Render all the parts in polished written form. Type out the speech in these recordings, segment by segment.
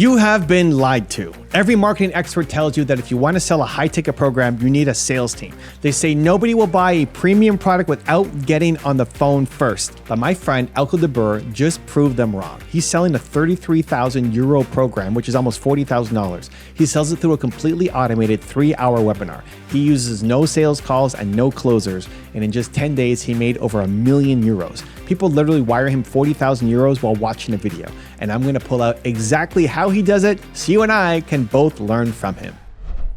You have been lied to. Every marketing expert tells you that if you want to sell a high-ticket program, you need a sales team. They say nobody will buy a premium product without getting on the phone first. But my friend Eelco de Boer just proved them wrong. He's selling a 33,000 euro program, which is almost $40,000. He sells it through a completely automated 3-hour webinar. He uses no sales calls and no closers. And in just 10 days, he made over €1 million. People literally wire him 40,000 euros while watching a video. And I'm going to pull out exactly how he does it so you and I can both learn from him.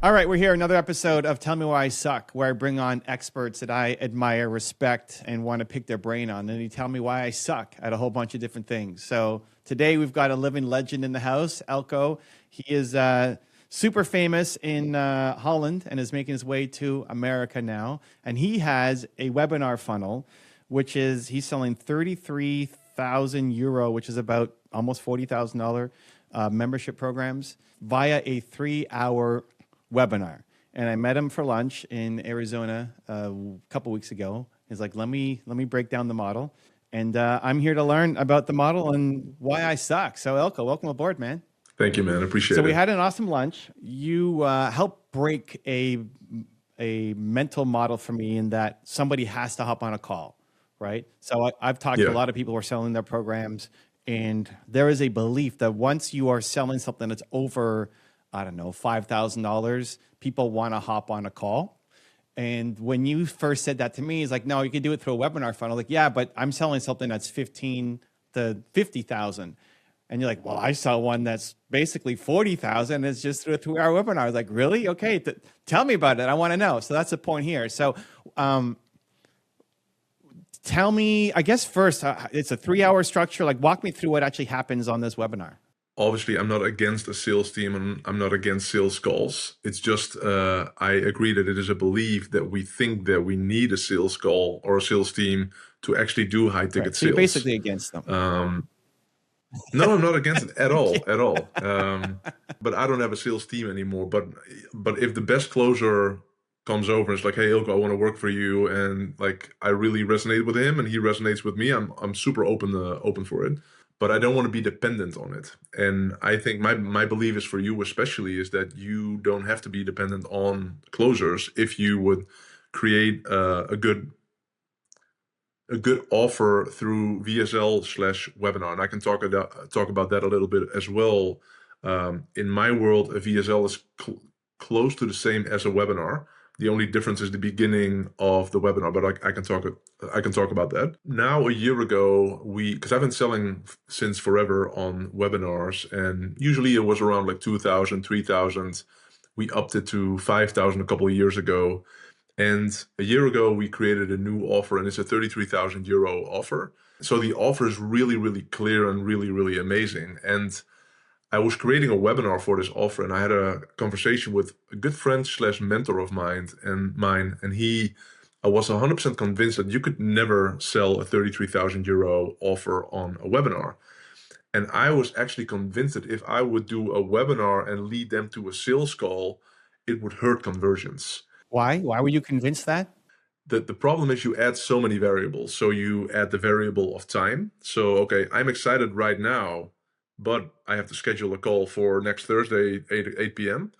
All right, we're here, another episode of Tell Me Why I Suck, where I bring on experts that I admire, respect, and want to pick their brain on. And they tell me why I suck at a whole bunch of different things. So today we've got a living legend in the house, Eelco. He is super famous in Holland and is making his way to America now. And he has a webinar funnel, which is he's selling 33,000 euro, which is about almost $40,000 membership programs via a 3-hour webinar. And I met him for lunch in Arizona a couple weeks ago. He's like, let me break down the model. And I'm here to learn about the model and why I suck. So Eelco, welcome aboard, man. Thank you, man. Appreciate it. So we had an awesome lunch. You helped break a mental model for me in that somebody has to hop on a call, right? So I've talked to a lot of people who are selling their programs, and there is a belief that once you are selling something that's over, I don't know, $5,000, people want to hop on a call. And when you first said that to me, it's like, no, you can do it through a webinar funnel. Like, yeah, but I'm selling something that's 15 to 50,000. And you're like, well, I saw one that's basically 40,000. It's just through a 2-hour webinar. I was like, really? Okay, tell me about it. I want to know. So that's the point here. So tell me, I guess first, it's a 3-hour structure. Like, walk me through what actually happens on this webinar. Obviously, I'm not against a sales team and I'm not against sales calls. It's just, I agree that it is a belief that we think that we need a sales call or a sales team to actually do high ticket So sales. you're basically against them. No, I'm not against it at all, at all. But I don't have a sales team anymore. But if the best closer comes over and it's like, hey, Eelco, I want to work for you, and like I really resonate with him and he resonates with me, I'm super open for it. But I don't want to be dependent on it. And I think my belief is for you especially is that you don't have to be dependent on closers if you would create a good offer through VSL/webinar. And I can talk about that a little bit as well. In my world, a VSL is close to the same as a webinar. The only difference is the beginning of the webinar, but I can talk about that. Now, a year ago, because I've been selling since forever on webinars, and usually it was around like 2,000, 3,000. We upped it to 5,000 a couple of years ago. And a year ago, we created a new offer, and it's a 33,000 euro offer. So the offer is really, really clear and really, really amazing. And I was creating a webinar for this offer, and I had a conversation with a good friend / mentor of mine, and I was 100% convinced that you could never sell a 33,000 euro offer on a webinar. And I was actually convinced that if I would do a webinar and lead them to a sales call, it would hurt conversions. Why? Why were you convinced that? The problem is you add so many variables. So you add the variable of time. So, okay, I'm excited right now, but I have to schedule a call for next Thursday, 8 p.m.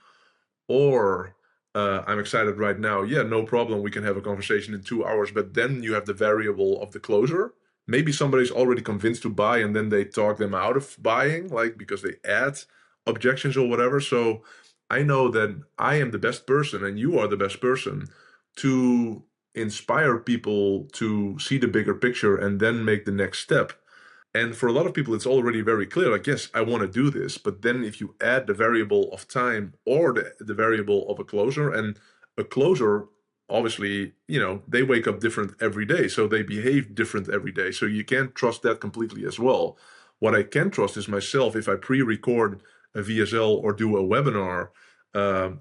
Or I'm excited right now. Yeah, no problem. We can have a conversation in 2 hours. But then you have the variable of the closer. Maybe somebody's already convinced to buy and then they talk them out of buying, like because they add objections or whatever. So I know that I am the best person and you are the best person to inspire people to see the bigger picture and then make the next step. And for a lot of people, it's already very clear, like, yes, I want to do this. But then if you add the variable of time or the variable of a closer, and a closer, obviously, they wake up different every day. So they behave different every day. So you can't trust that completely as well. What I can trust is myself if I pre-record a VSL or do a webinar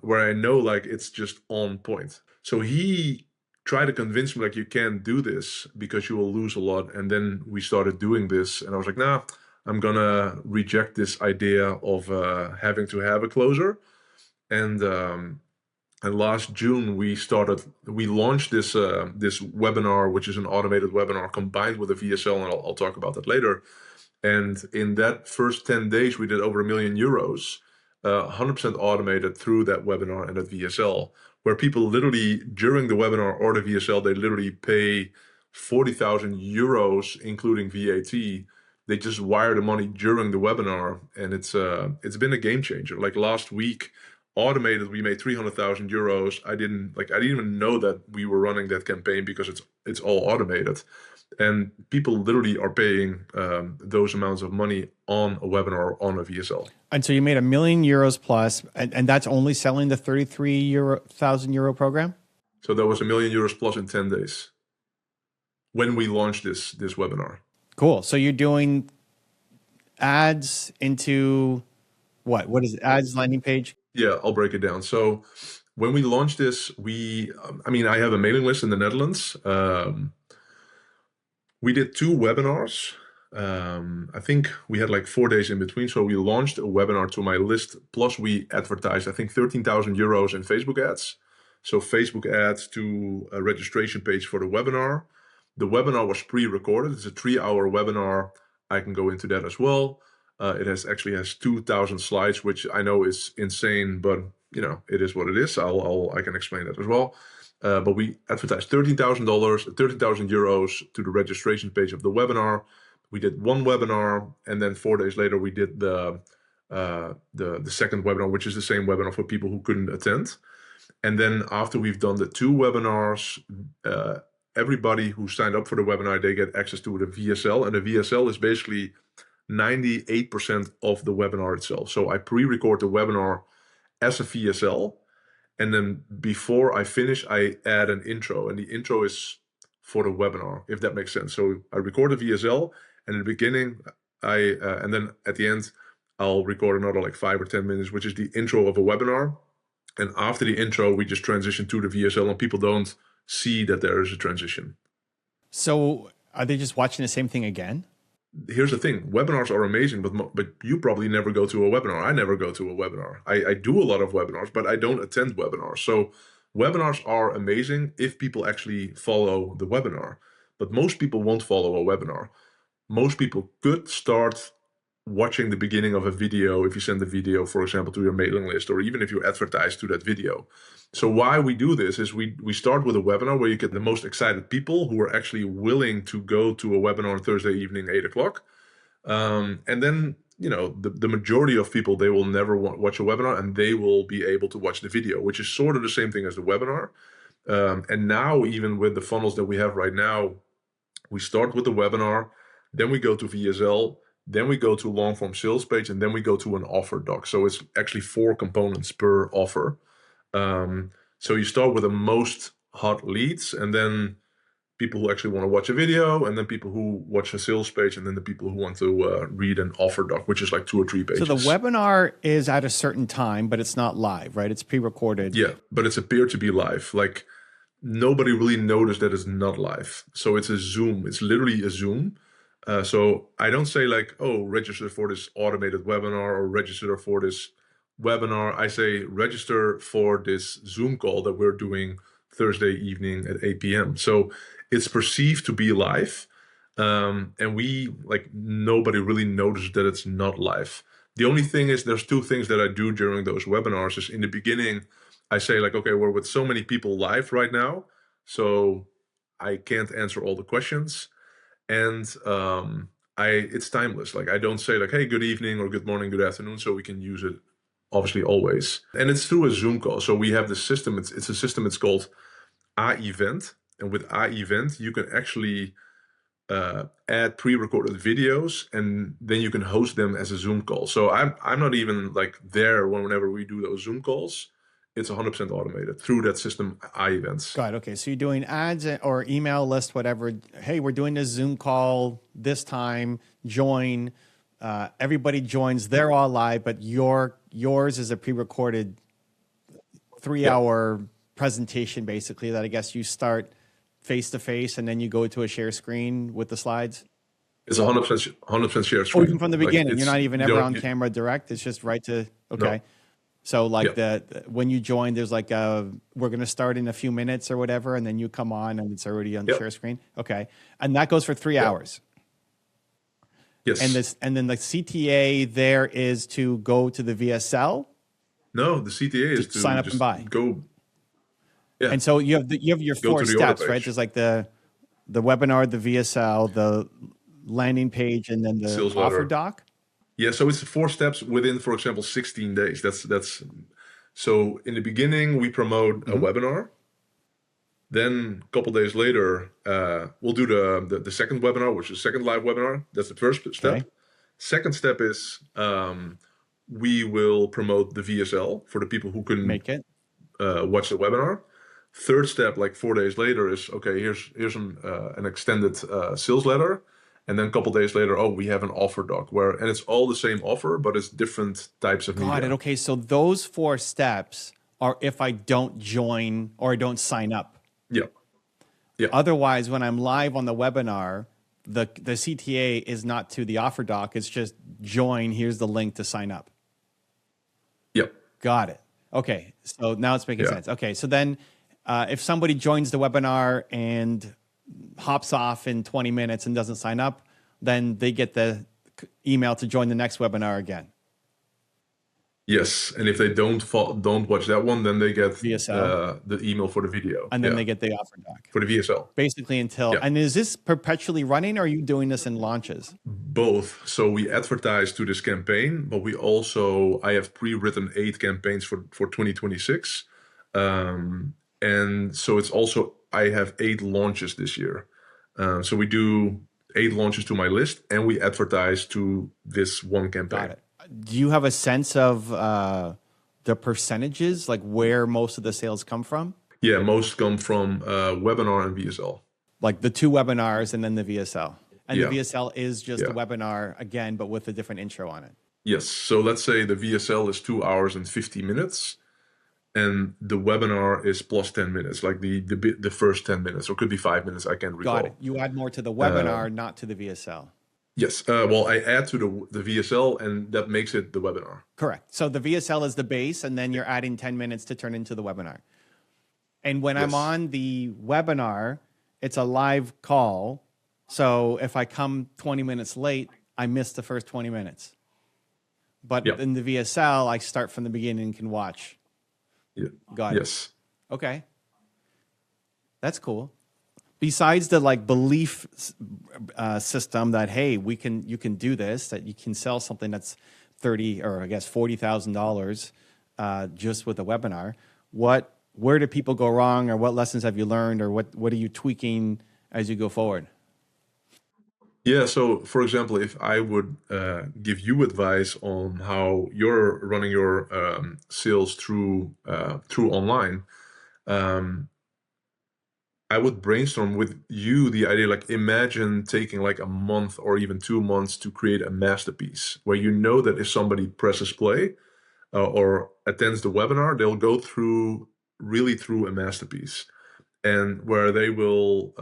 where I know like it's just on point. So he try to convince me like you can't do this because you will lose a lot. And then we started doing this and I was like, nah, I'm gonna reject this idea of having to have a closer. And last June we launched this webinar, which is an automated webinar combined with a VSL, and I'll talk about that later. And in that first 10 days, we did over €1 million, 100% automated through that webinar and that VSL, where people literally during the webinar or the VSL, they literally pay €40,000, including VAT. They just wire the money during the webinar, and it's been a game changer. Like last week, automated, we made €300,000. I didn't even know that we were running that campaign because it's all automated, and people literally are paying those amounts of money on a webinar or on a VSL. And so you made €1 million plus, and that's only selling the €33,000 program? So that was €1 million plus in 10 days when we launched this webinar. Cool. So you're doing ads into what? What is it? Ads landing page? Yeah, I'll break it down. So when we launched this, I have a mailing list in the Netherlands. We did 2 webinars. I think we had like 4 days in between. So we launched a webinar to my list, plus we advertised, I think, €13,000 in Facebook ads. So Facebook ads to a registration page for the webinar. The webinar was pre-recorded. It's a 3-hour webinar. I can go into that as well. It actually has 2,000 slides, which I know is insane, but it is what it is. I can explain that as well. But we advertised €13,000 to the registration page of the webinar. We did 1 webinar, and then 4 days later we did the second webinar, which is the same webinar for people who couldn't attend. And then after we've done the 2 webinars, everybody who signed up for the webinar, they get access to the VSL, and the VSL is basically 98% of the webinar itself. So I pre-record the webinar as a VSL, and then before I finish, I add an intro, and the intro is for the webinar, if that makes sense. So I record the VSL, and in the beginning, and then at the end, I'll record another like 5 or 10 minutes, which is the intro of a webinar. And after the intro, we just transition to the VSL, and people don't see that there is a transition. So are they just watching the same thing again? Here's the thing. Webinars are amazing, but you probably never go to a webinar. I never go to a webinar. I do a lot of webinars, but I don't attend webinars. So webinars are amazing if people actually follow the webinar. But most people won't follow a webinar. Most people could start watching the beginning of a video if you send the video, for example, to your mailing list, or even if you advertise to that video. So why we do this is we start with a webinar where you get the most excited people who are actually willing to go to a webinar on Thursday evening, 8 o'clock. And then, the majority of people, they will never watch a webinar, and they will be able to watch the video, which is sort of the same thing as the webinar. And now, even with the funnels that we have right now, we start with the webinar, then we go to VSL, then we go to long form sales page, and then we go to an offer doc. So it's actually 4 components per offer. So you start with the most hot leads, and then people who actually want to watch a video, and then people who watch a sales page, and then the people who want to read an offer doc, which is like 2 or 3 pages. So the webinar is at a certain time, but it's not live, right? It's pre-recorded. Yeah, but it's appeared to be live. Like nobody really noticed that it's not live. So it's a Zoom. It's literally a Zoom. So I don't say like, oh, register for this automated webinar or register for this webinar. I say register for this Zoom call that we're doing Thursday evening at 8 p.m. So it's perceived to be live. And nobody really noticed that it's not live. The only thing is there's 2 things that I do during those webinars is in the beginning, I say like, okay, we're with so many people live right now, so I can't answer all the questions. And it's timeless. Like I don't say like, hey, good evening or good morning, good afternoon, so we can use it obviously always. And it's through a Zoom call. So we have this system. It's a system. It's called Ivent. And with Ivent, you can actually add pre-recorded videos, and then you can host them as a Zoom call. So I'm not even like there whenever we do those Zoom calls. It's 100% automated through that system, Ivents. Got it. Okay. So you're doing ads or email list, whatever. Hey, we're doing this Zoom call this time. Join. Everybody joins. They're all live, but yours is a pre-recorded 3-hour presentation, basically, that I guess you start face-to-face and then you go to a share screen with the slides. It's 100% share screen. Oh, even from the beginning. You're not even ever on camera direct. It's just right to, okay. No. So like when you join, there's like we're going to start in a few minutes or whatever, and then you come on and it's already on the share screen. Okay. And that goes for 3 hours. Yes. And then the CTA there is to go to the VSL No, the CTA to is sign to up and just buy. go. Yeah, And so you have your go four to the order steps, right? page. There's like the webinar, the VSL, the landing page, and then the Sales offer letter. doc. Yeah, so it's 4 steps within, for example, 16 days. That's so in the beginning we promote a Mm-hmm. webinar. Then a couple days later, we'll do the second webinar, which is second live webinar. That's the first Okay. step. Second step is we will promote the VSL for the people who couldn't Make it. watch the webinar. Third step, like 4 days later, is okay. Here's an extended sales letter, and then a couple days later, oh, we have an offer doc and it's all the same offer, but it's different types of Got it. media. Okay. So those four steps are if I don't join or I don't sign up. Yeah, yeah, Otherwise, when I'm live on the webinar, the CTA is not to the offer doc. It's just join. Here's the link to sign up. yeah, Got it. Okay. So now it's making yeah. sense. Okay. So then if somebody joins the webinar and hops off in 20 minutes and doesn't sign up, then they get the email to join the next webinar again. Yes, and if they don't watch that one, then they get VSL. the email for the video. And then Yeah, they get the offer doc. for the VSL. Basically until, Yeah, and is this perpetually running or are you doing this in launches? both. So we advertise to this campaign, but I have pre-written 8 campaigns for 2026. And so it's also, I have 8 launches this year. So we do 8 launches to my list, and we advertise to this one campaign. Got it. Do you have a sense of the percentages, like where most of the sales come from? Yeah, most come from webinar and VSL. Like the 2 webinars and then the VSL. And Yeah. the VSL is just a Yeah. webinar again, but with a different intro on it. Yes. So let's say the VSL is 2 hours and 50 minutes, and the webinar is plus 10 minutes, like the first 10 minutes, or could be 5 minutes. I can't recall. Got it. You add more to the webinar, not to the VSL. Yes. Well, I add to the VSL, and that makes it the webinar. Correct. So the VSL is the base, and then you're adding 10 minutes to turn into the webinar. And when I'm Yes. on the webinar, it's a live call. So if I come 20 minutes late, I miss the first 20 minutes. But Yep. in the VSL, I start from the beginning and can watch. Yeah. Got it. Yes. Okay. That's cool. Besides the like belief system that, hey, you can do this, that you can sell something that's $30 or I guess $40,000 just with a webinar. Where do people go wrong, or what lessons have you learned, or what are you tweaking as you go forward? Yeah. So, for example, if I would give you advice on how you're running your sales through online, I would brainstorm with you the idea, like imagine taking like a month or even 2 months to create a masterpiece where you know that if somebody presses play or attends the webinar, they'll go really through a masterpiece, and where they will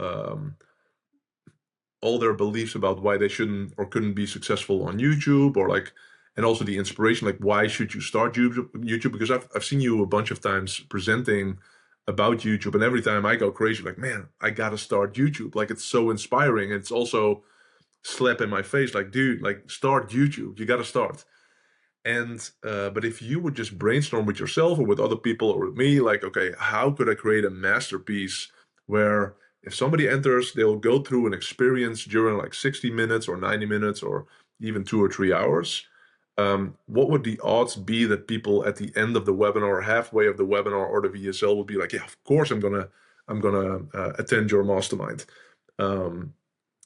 all their beliefs about why they shouldn't or couldn't be successful on YouTube, or like, and also the inspiration, like why should you start YouTube? Because I've seen you a bunch of times presenting about YouTube, and every time I go crazy, like, man, I gotta start YouTube. Like, it's so inspiring. It's also slap in my face, like, dude, like, start YouTube. You gotta start. And but if you would just brainstorm with yourself or with other people or with me, like, okay, how could I create a masterpiece where if somebody enters, they'll go through an experience during like 60 minutes or 90 minutes or even 2 or 3 hours. What would the odds be that people at the end of the webinar or halfway of the webinar or the VSL would be like, yeah, of course I'm gonna attend your mastermind. And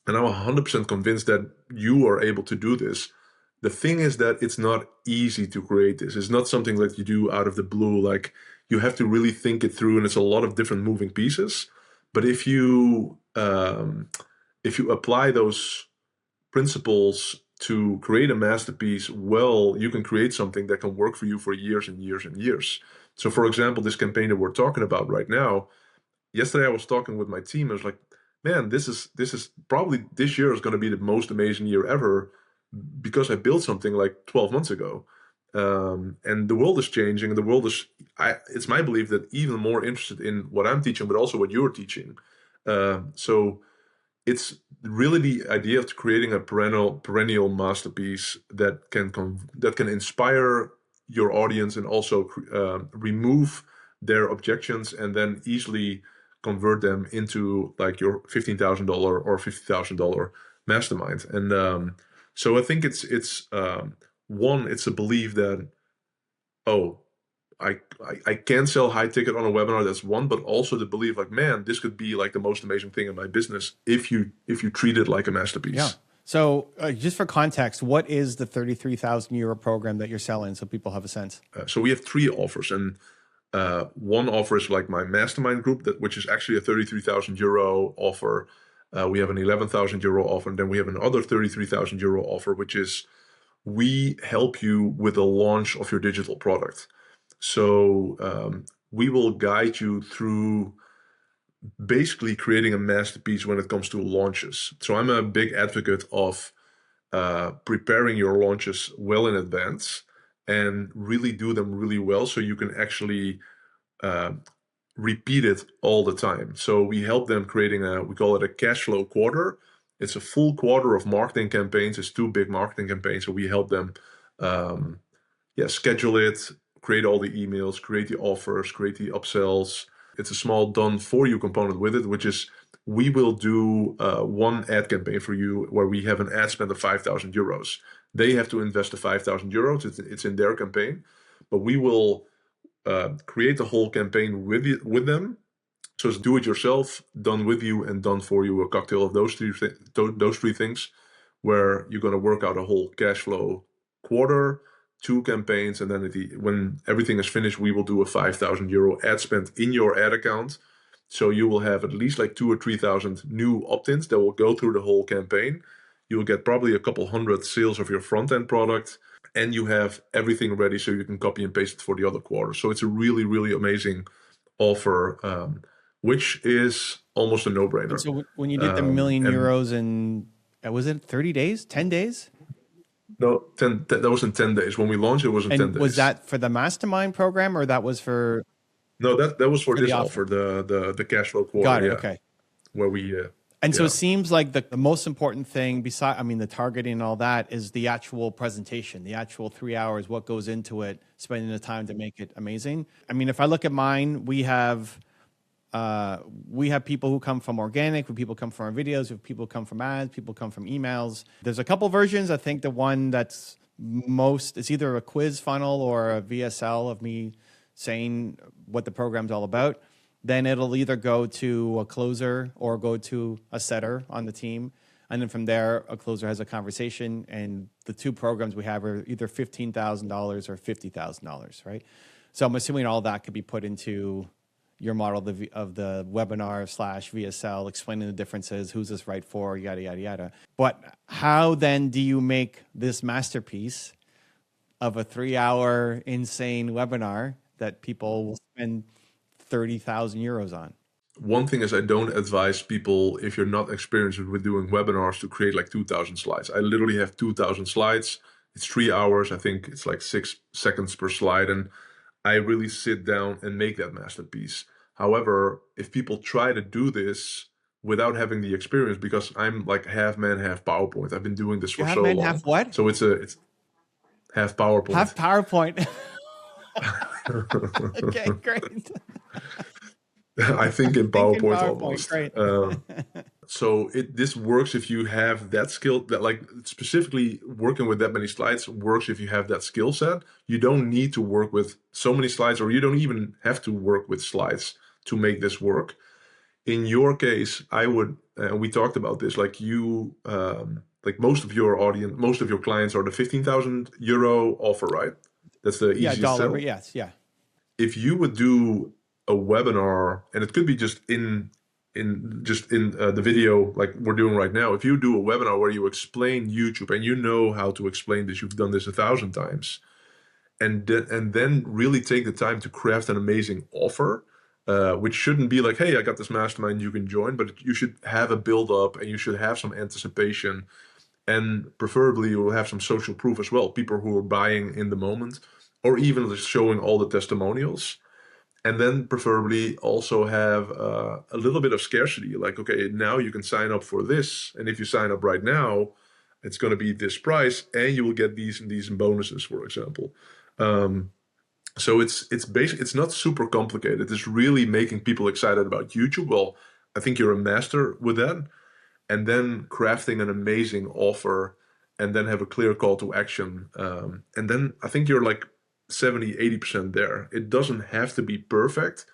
I'm 100% convinced that you are able to do this. The thing is that it's not easy to create this. It's not something that you do out of the blue. Like, you have to really think it through, and it's a lot of different moving pieces. But if you apply those principles to create a masterpiece, well, you can create something that can work for you for years and years and years. So, for example, this campaign that we're talking about right now, yesterday I was talking with my team. I was like, man, this is probably, this year is going to be the most amazing year ever, because I built something like 12 months ago. And the world is changing, and the world is, it's my belief that even more interested in what I'm teaching, but also what you're teaching. So it's really the idea of creating a perennial masterpiece that can inspire your audience and also remove their objections and then easily convert them into like your $15,000 or $50,000 mastermind. And so I think it's one, it's a belief that, oh, I can sell high ticket on a webinar. That's one, but also the belief like, man, this could be like the most amazing thing in my business if you treat it like a masterpiece. Yeah. So just for context, what is the 33,000 euro program that you're selling so people have a sense? So we have three offers, and one offer is like my mastermind group, which is actually a 33,000 euro offer. We have an 11,000 euro offer, and then we have another 33,000 euro offer, which is we help you with the launch of your digital product. So we will guide you through basically creating a masterpiece when it comes to launches. So I'm a big advocate of preparing your launches well in advance and really do them really well so you can actually repeat it all the time. So we help them creating we call it a cash flow quarter. It's a full quarter of marketing campaigns. It's 2 big marketing campaigns. So we help them schedule it, create all the emails, create the offers, create the upsells. It's a small done for you component with it, which is we will do one ad campaign for you where we have an ad spend of 5,000 euros. They have to invest the 5,000 euros. It's in their campaign, but we will create the whole campaign with them. So it's do it yourself, done with you, and done for you, a cocktail of those three things, where you're going to work out a whole cash flow quarter, 2 campaigns, and then when everything is finished, we will do a 5,000 euro ad spend in your ad account. So you will have at least like 2,000 or 3,000 new opt-ins that will go through the whole campaign. You will get probably a couple hundred sales of your front-end product, and you have everything ready so you can copy and paste it for the other quarter. So it's a really, really amazing offer, which is almost a no-brainer. And so when you did the million euros in, was it 30 days, 10 days? No, that was in 10 days. When we launched, it was in 10 days. Was that for the mastermind program or that was for? No, that was for this offer, the cash flow quarter. Got it, okay. Where we... So it seems like the most important thing beside, I mean, the targeting and all that is the actual presentation, the actual 3 hours, what goes into it, spending the time to make it amazing. I mean, if I look at mine, we have people who come from organic, people come from our videos, people come from ads, people come from emails. There's a couple versions. I think the one that's most, it's either a quiz funnel or a VSL of me saying what the program's all about. Then it'll either go to a closer or go to a setter on the team. And then from there, a closer has a conversation. And the 2 programs we have are either $15,000 or $50,000, right? So I'm assuming all that could be put into your model of the webinar / VSL, explaining the differences, who's this right for, yada, yada, yada. But how then do you make this masterpiece of a 3-hour insane webinar that people will spend 30,000 euros on? One thing is I don't advise people, if you're not experienced with doing webinars, to create like 2,000 slides. I literally have 2,000 slides. It's 3 hours. I think it's like 6 seconds per slide. And I really sit down and make that masterpiece. However, if people try to do this without having the experience, because I'm like half man, half PowerPoint. I've been doing this for so long. Half what? So it's half PowerPoint. Half PowerPoint. Okay, great. I think in PowerPoint almost. Great. So this works if you have that skill, that like specifically working with that many slides works if you have that skill set. You don't need to work with so many slides, or you don't even have to work with slides to make this work. In your case, I would, we talked about this, like you, like most of your audience, most of your clients are the 15,000 euro offer, right? That's the easiest dollar, sell. yes, yeah. If you would do a webinar, and it could be just in the video like we're doing right now. If you do a webinar where you explain YouTube and you know how to explain this, you've done this 1,000 times, and then really take the time to craft an amazing offer, which shouldn't be like, hey, I got this mastermind, you can join, but you should have a build up and you should have some anticipation, and preferably you will have some social proof as well, people who are buying in the moment, or even just showing all the testimonials. And then preferably also have a little bit of scarcity. Like, okay, now you can sign up for this, and if you sign up right now, it's going to be this price, and you will get these and these bonuses, for example. Um, so it's not super complicated. It's really making people excited about YouTube. Well, I think you're a master with that, and then crafting an amazing offer, and then have a clear call to action. And then I think you're like 70, 80% there. It doesn't have to be perfect,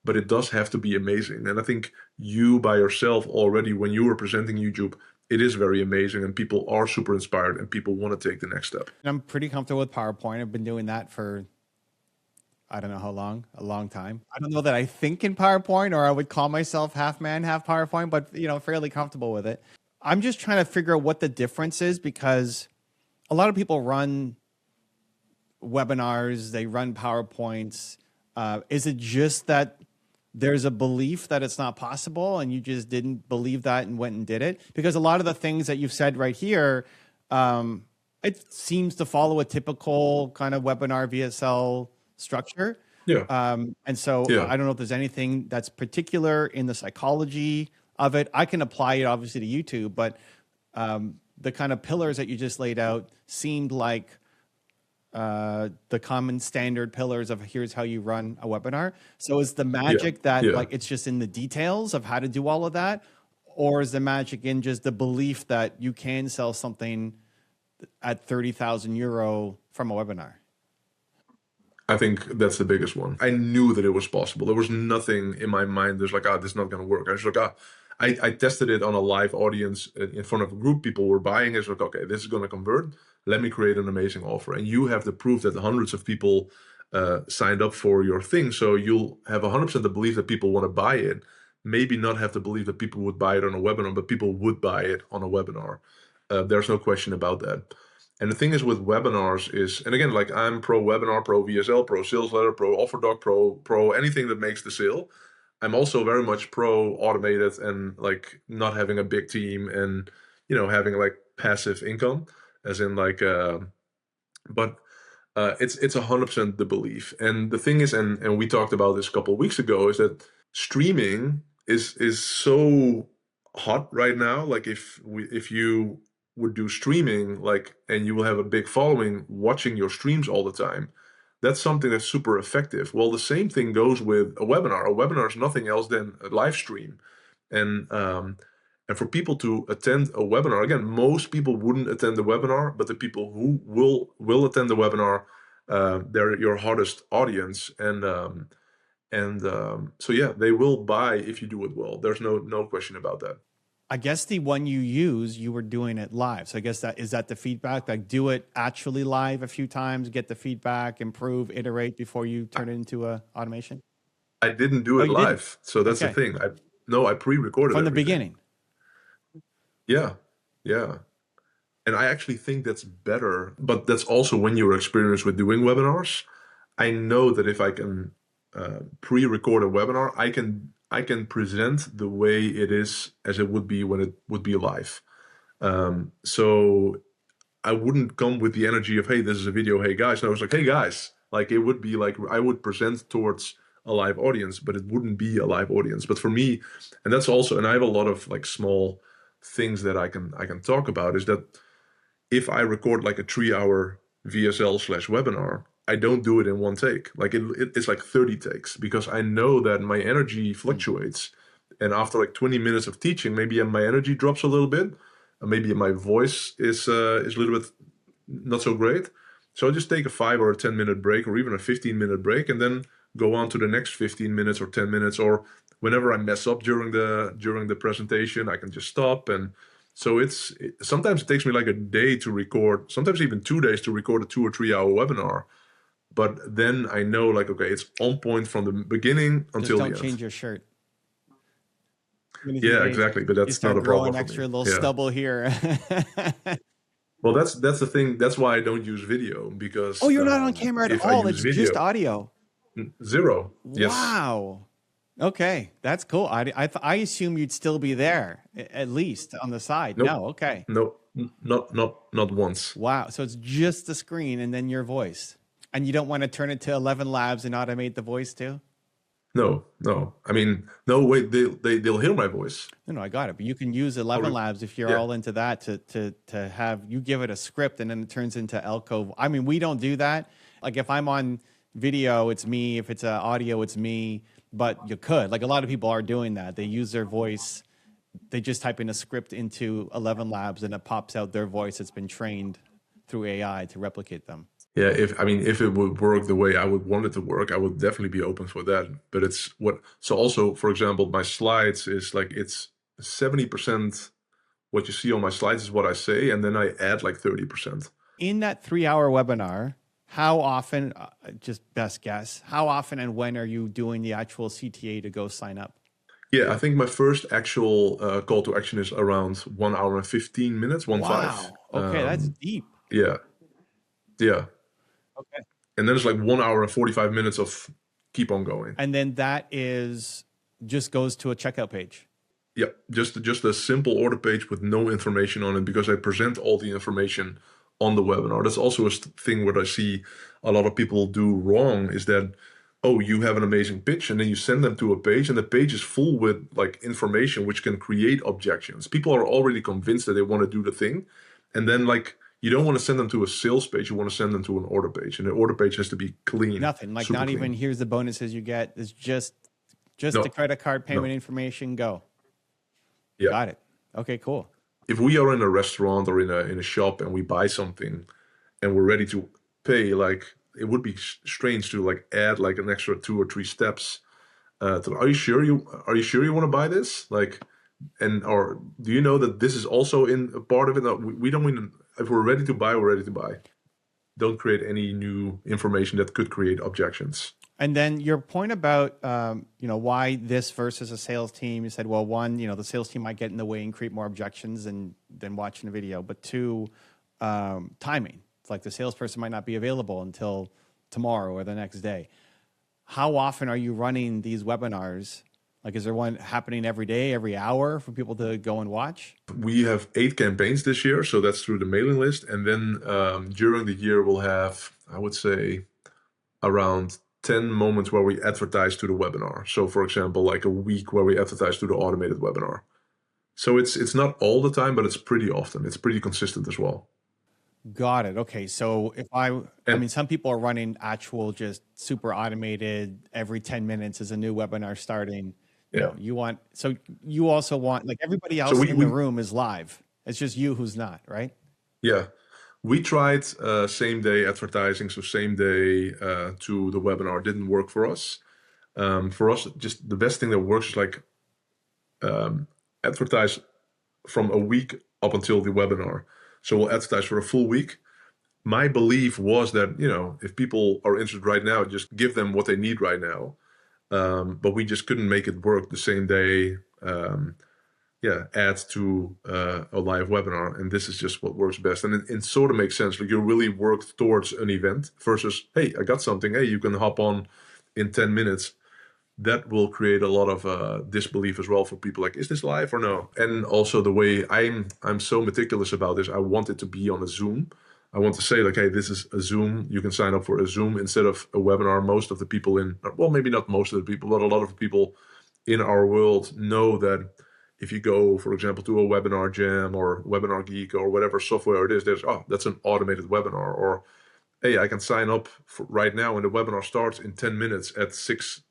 but it does have to be amazing. And I think you by yourself already, when you were presenting YouTube, it is very amazing, and people are super inspired, and people want to take the next step. And I'm pretty comfortable with PowerPoint. I've been doing that for, I don't know how long, a long time. I don't know that I think in PowerPoint, or I would call myself half man, half PowerPoint, but fairly comfortable with it. I'm just trying to figure out what the difference is, because a lot of people run webinars, they run PowerPoints. Is it just that there's a belief that it's not possible and you just didn't believe that and went and did it? Because a lot of the things that you've said right here, it seems to follow a typical kind of webinar VSL structure. Yeah. And so Yeah. I don't know if there's anything that's particular in the psychology of it. I can apply it obviously to YouTube, but the kind of pillars that you just laid out seemed like the common standard pillars of here's how you run a webinar. So is the magic that like it's just in the details of how to do all of that, or is the magic in just the belief that you can sell something at 30,000 euro from a webinar? I think that's the biggest one. I knew that it was possible. There was nothing in my mind that's like, this is not going to work. I was like, I tested it on a live audience in front of a group. People were buying it. It's like, okay, this is going to convert. Let me create an amazing offer. And you have the proof that hundreds of people signed up for your thing. So you'll have 100% the belief that people want to buy it. Maybe not have the belief that people would buy it on a webinar, but people would buy it on a webinar. There's no question about that. And the thing is with webinars is, and again, like I'm pro webinar, pro VSL, pro sales letter, pro offer doc, pro anything that makes the sale. I'm also very much pro automated and like not having a big team and, having like passive income as in like, but it's 100% the belief. And the thing is, and we talked about this a couple of weeks ago, is that streaming is so hot right now. Like if you would do streaming, like, and you will have a big following watching your streams all the time, that's something that's super effective. Well, the same thing goes with a webinar. A webinar is nothing else than a live stream. And for people to attend a webinar, again, most people wouldn't attend the webinar, but the people who will attend the webinar, they're your hardest audience. And so yeah, they will buy if you do it well. There's no question about that. I guess the one you use, you were doing it live. So I guess that is that the feedback, like do it actually live a few times, get the feedback, improve, iterate before you turn it into a automation? I didn't do it live. So that's the thing. I pre-recorded from the everything. beginning. Yeah. Yeah. And I actually think that's better, but that's also when you're experienced with doing webinars. I know that if I can pre-record a webinar, I can present the way it is as it would be when it would be live. So I wouldn't come with the energy of, hey, this is a video, hey guys. And I was like, hey guys, like it would be like I would present towards a live audience, but it wouldn't be a live audience. But for me, and that's also, and I have a lot of like small things that I can talk about, is that if I record like a 3-hour VSL/webinar, I don't do it in one take. Like it's like 30 takes, because I know that my energy fluctuates. And after like 20 minutes of teaching, maybe my energy drops a little bit. Maybe my voice is a little bit not so great. So I just take a 5 or a 10-minute break, or even a 15-minute break, and then go on to the next 15 minutes or 10 minutes. Or whenever I mess up during the presentation, I can just stop. And so sometimes it takes me like a day to record, sometimes even 2 days to record a 2 or 3 hour webinar. But then I know, like, okay, it's on point from the beginning until the end. Don't change your shirt. Yeah, exactly. But that's not a problem. Extra little stubble here. Well, that's the thing. That's why I don't use video, because you're not on camera at all. It's just audio. Zero. Yes. Wow. Okay, that's cool. I assume you'd still be there, at least on the side. Nope. No, okay. No, not once. Wow. So it's just the screen and then your voice. And you don't want to turn it to 11 Labs and automate the voice too? No. I mean, no, wait, they'll hear my voice. No, I got it. But you can use I'll 11 re- Labs if you're yeah. all into that to have you give it a script and then it turns into Eelco. I mean, we don't do that. Like if I'm on video, it's me. If it's audio, it's me. But you could. Like a lot of people are doing that. They use their voice. They just type in a script into 11 Labs and it pops out their voice that's been trained through AI to replicate them. Yeah, if it would work the way I would want it to work, I would definitely be open for that. But it's what so also, for example, my slides is like it's 70% what you see on my slides is what I say, and then I add like 30%. In that 3 hour webinar, how often, just best guess, how often and when are you doing the actual CTA to go sign up? Yeah, I think my first actual call to action is around 1 hour and 15 minutes, 1 5. Wow. Okay, that's deep. Yeah, yeah. Okay. And then it's like 1 hour and 45 minutes of keep on going. And then that is just goes to a checkout page. Yeah, just a simple order page with no information on it because I present all the information on the webinar. That's also a thing what I see a lot of people do wrong is that, oh, you have an amazing pitch and then you send them to a page and the page is full with like information which can create objections. People are already convinced that they want to do the thing. And then like you don't want to send them to a sales page, you want to send them to an order page. And the order page has to be clean. Nothing. Like super not clean. even here's the bonuses you get. It's just No, the credit card payment no. information, go. Yeah. Got it. Okay, cool. If we are in a restaurant or in a shop and we buy something and we're ready to pay, like it would be strange to like add like an extra 2 or 3 steps. Are you sure you want to buy this? Like, and or do you know that this is also in a part of it? No, we don't even. If we're ready to buy, we're ready to buy. Don't create any new information that could create objections. And then your point about, why this versus a sales team, you said, well, one, the sales team might get in the way and create more objections than watching the video. But two, timing. It's like the salesperson might not be available until tomorrow or the next day. How often are you running these webinars? Like, is there one happening every day, every hour for people to go and watch? We have 8 campaigns this year, so that's through the mailing list. And then during the year, we'll have, I would say, around 10 moments where we advertise to the webinar. So for example, like a week where we advertise to the automated webinar. So it's not all the time, but it's pretty often. It's pretty consistent as well. Got it. Okay. So if I mean, some people are running actual, just super automated, every 10 minutes is a new webinar starting. Yeah. So you also want, like everybody else in the room is live. It's just you who's not, right? Yeah. We tried same day advertising, so same day to the webinar didn't work for us. For us, just the best thing that works is like advertise from a week up until the webinar. So we'll advertise for a full week. My belief was that, if people are interested right now, just give them what they need right now. But we just couldn't make it work the same day. Add to a live webinar, and this is just what works best. And it sort of makes sense. Like you really work towards an event versus, hey, I got something. Hey, you can hop on in 10 minutes. That will create a lot of disbelief as well for people. Like, is this live or no? And also the way I'm so meticulous about this. I want it to be on a Zoom. I want to say like, hey, this is a Zoom. You can sign up for a Zoom instead of a webinar. Most of the people maybe not most of the people, but a lot of the people in our world know that if you go, for example, to a Webinar Jam or Webinar Geek or whatever software it is, that's an automated webinar. Or, hey, I can sign up for right now and the webinar starts in 10 minutes at 6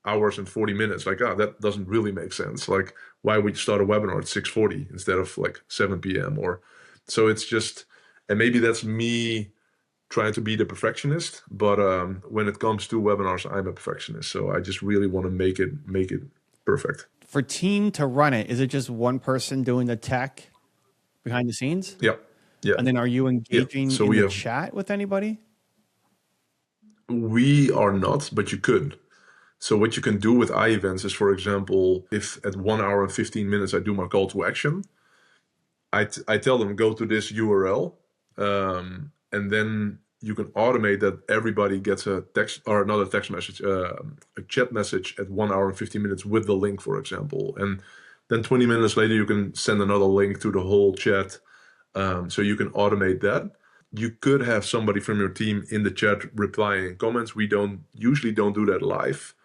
hours and 40 minutes. Like, that doesn't really make sense. Like, why would you start a webinar at 6:40 instead of like 7 p.m. or so? It's just, and maybe that's me trying to be the perfectionist, but when it comes to webinars, I'm a perfectionist. So I just really want to make it perfect. For team to run it, is it just one person doing the tech behind the scenes? Yeah. And then are you engaging in the chat with anybody? We are not, but you could. So what you can do with Ivents is, for example, if at 1 hour and 15 minutes I do my call to action, I tell them go to this URL, and then you can automate that everybody gets a text or not a text message, a chat message at 1 hour and 15 minutes with the link, for example. And then 20 minutes later, you can send another link to the whole chat. So you can automate that. You could have somebody from your team in the chat replying comments. We usually don't do that live.